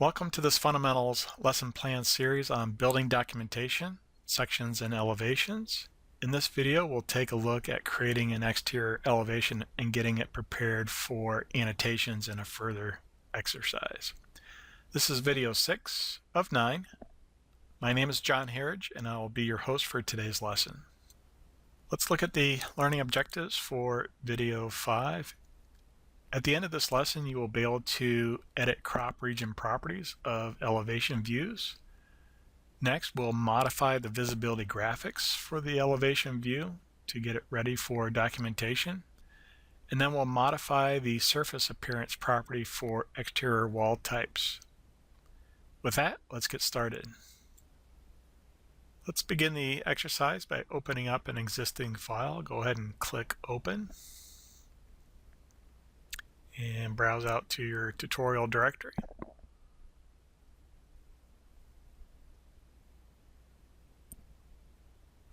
Welcome to this Fundamentals Lesson Plan series on building documentation, sections, and elevations. In this video, we'll take a look at creating an exterior elevation and getting it prepared for annotations in a further exercise. This is video 6 of 9. My name is John Harridge, and I will be your host for today's lesson. Let's look at the learning objectives for video 5. At the end of this lesson, you will be able to edit crop region properties of elevation views. Next, we'll modify the visibility graphics for the elevation view to get it ready for documentation. And then we'll modify the surface appearance property for exterior wall types. With that, let's get started. Let's begin the exercise by opening up an existing file. Go ahead and click Open. And browse out to your tutorial directory.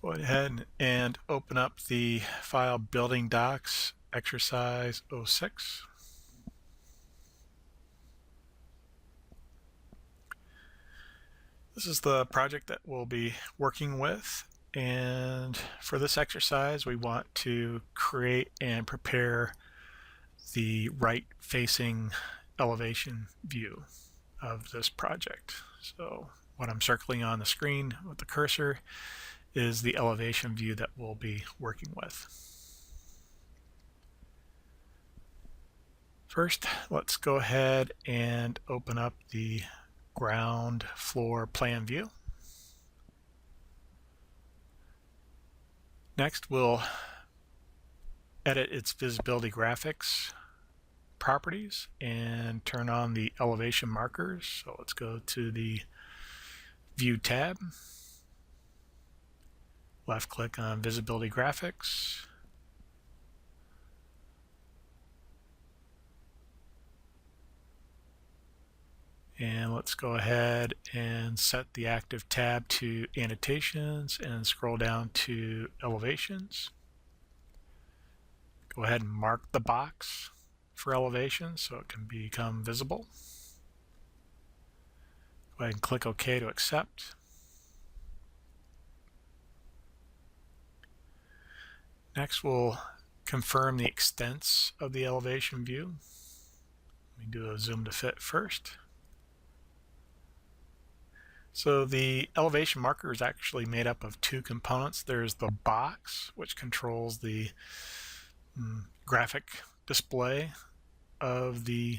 Go ahead and open up the file Building Docs Exercise 06. This is the project that we'll be working with, and for this exercise we want to create and prepare the right-facing elevation view of this project. So what I'm circling on the screen with the cursor is the elevation view that we'll be working with. First, let's go ahead and open up the ground floor plan view. Next, we'll edit its visibility graphics properties and turn on the elevation markers. So let's go to the View tab, left click on Visibility Graphics, and let's go ahead and set the active tab to Annotations and scroll down to Elevations. Go ahead and mark the box for elevation so it can become visible. Go ahead and click OK to accept. Next, we'll confirm the extents of the elevation view. Let me do a zoom to fit first. So the elevation marker is actually made up of two components. There's the box, which controls the graphic display of the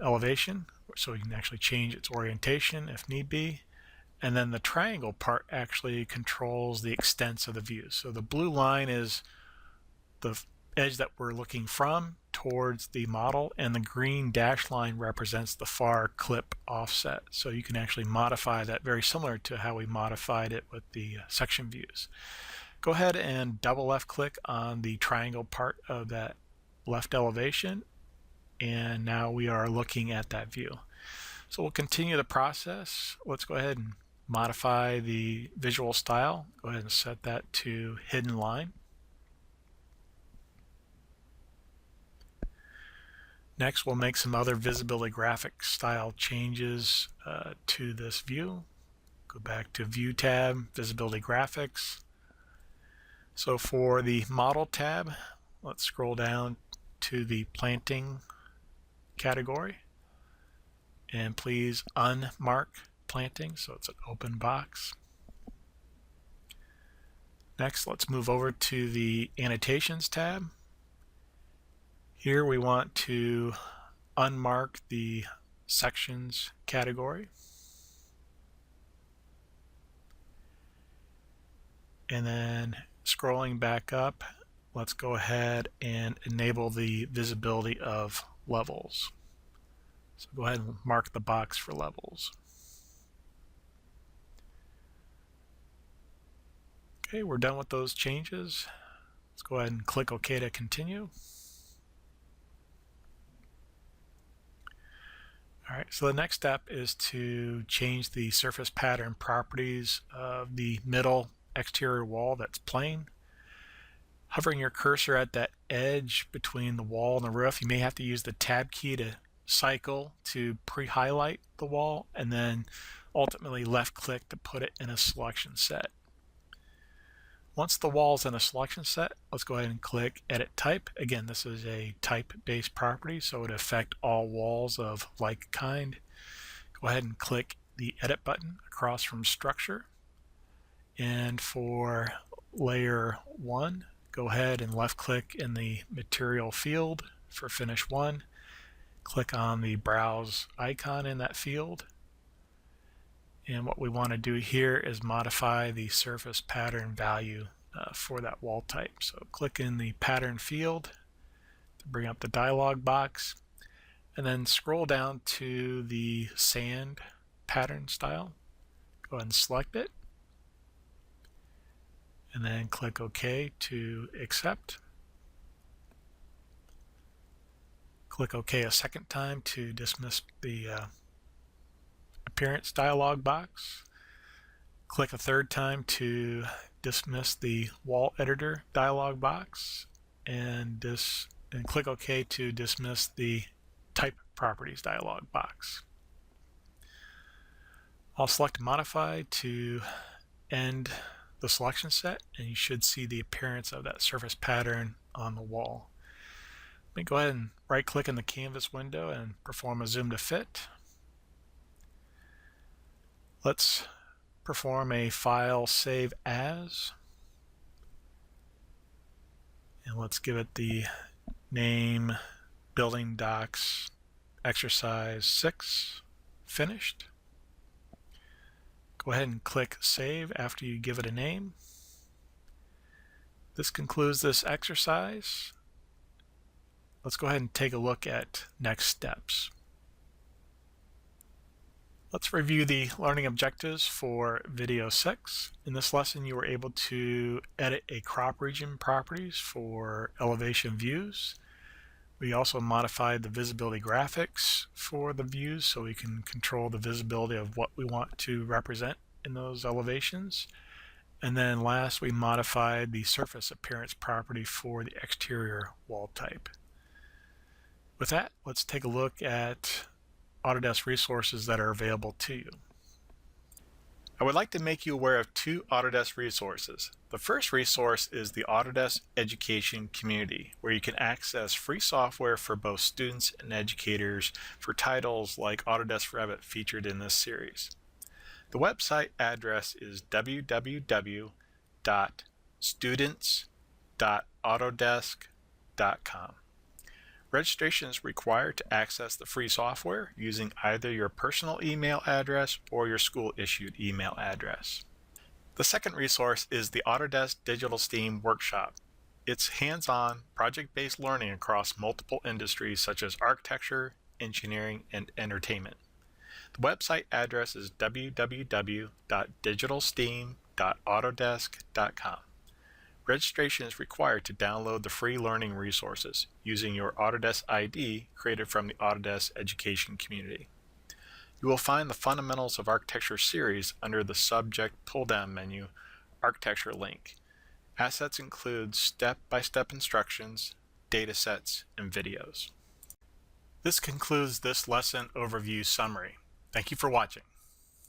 elevation, so you can actually change its orientation if need be. And then the triangle part actually controls the extents of the view. So the blue line is the edge that we're looking from towards the model, and the green dashed line represents the far clip offset. So you can actually modify that very similar to how we modified it with the section views. Go ahead and double left click on the triangle part of that left elevation, and now we are looking at that view. So we'll continue the process. Let's go ahead and modify the visual style. Go ahead and set that to hidden line. Next, we'll make some other visibility graphic style changes to this view. Go back to View tab, Visibility Graphics. So for the Model tab, let's scroll down to the Planting category, and please unmark planting so it's an open box. Next, let's move over to the Annotations tab. Here we want to unmark the Sections category. And then scrolling back up, let's go ahead and enable the visibility of levels. So go ahead and mark the box for levels. Okay, we're done with those changes. Let's go ahead and click OK to continue. All right, so the next step is to change the surface pattern properties of the middle exterior wall that's plain. Hovering your cursor at that edge between the wall and the roof, you may have to use the tab key to cycle to pre-highlight the wall, and then ultimately left click to put it in a selection set. Once the wall's in a selection set, let's go ahead and click Edit Type. Again, this is a type-based property, so it would affect all walls of like kind. Go ahead and click the Edit button across from Structure. And for Layer 1, go ahead and left-click in the Material field for Finish 1. Click on the Browse icon in that field. And what we want to do here is modify the surface pattern value for that wall type. So click in the Pattern field to bring up the dialog box, and then scroll down to the Sand pattern style. Go ahead and select it, and then click OK to accept. Click OK a second time to dismiss the Appearance dialog box. Click a third time to dismiss the Wall Editor dialog box, and click OK to dismiss the Type Properties dialog box. I'll select Modify to end the selection set, and you should see the appearance of that surface pattern on the wall. Let me go ahead and right-click in the Canvas window and perform a zoom to fit. Let's perform a file save as, and let's give it the name Building Docs Exercise 6 Finished. Go ahead and click Save after you give it a name. This concludes this exercise. Let's go ahead and take a look at next steps. Let's review the learning objectives for video 6. In this lesson, you were able to edit a crop region properties for elevation views. We also modified the visibility graphics for the views so we can control the visibility of what we want to represent in those elevations. And then last, we modified the surface appearance property for the exterior wall type. With that, let's take a look at Autodesk resources that are available to you. I would like to make you aware of two Autodesk resources. The first resource is the Autodesk Education Community, where you can access free software for both students and educators for titles like Autodesk Revit featured in this series. The website address is www.students.autodesk.com. Registration is required to access the free software using either your personal email address or your school-issued email address. The second resource is the Autodesk Digital STEAM Workshop. It's hands-on, project-based learning across multiple industries such as architecture, engineering, and entertainment. The website address is www.digitalsteam.autodesk.com. Registration is required to download the free learning resources using your Autodesk ID created from the Autodesk Education Community. You will find the Fundamentals of Architecture series under the Subject pull-down menu, Architecture link. Assets include step-by-step instructions, datasets, and videos. This concludes this lesson overview summary. Thank you for watching.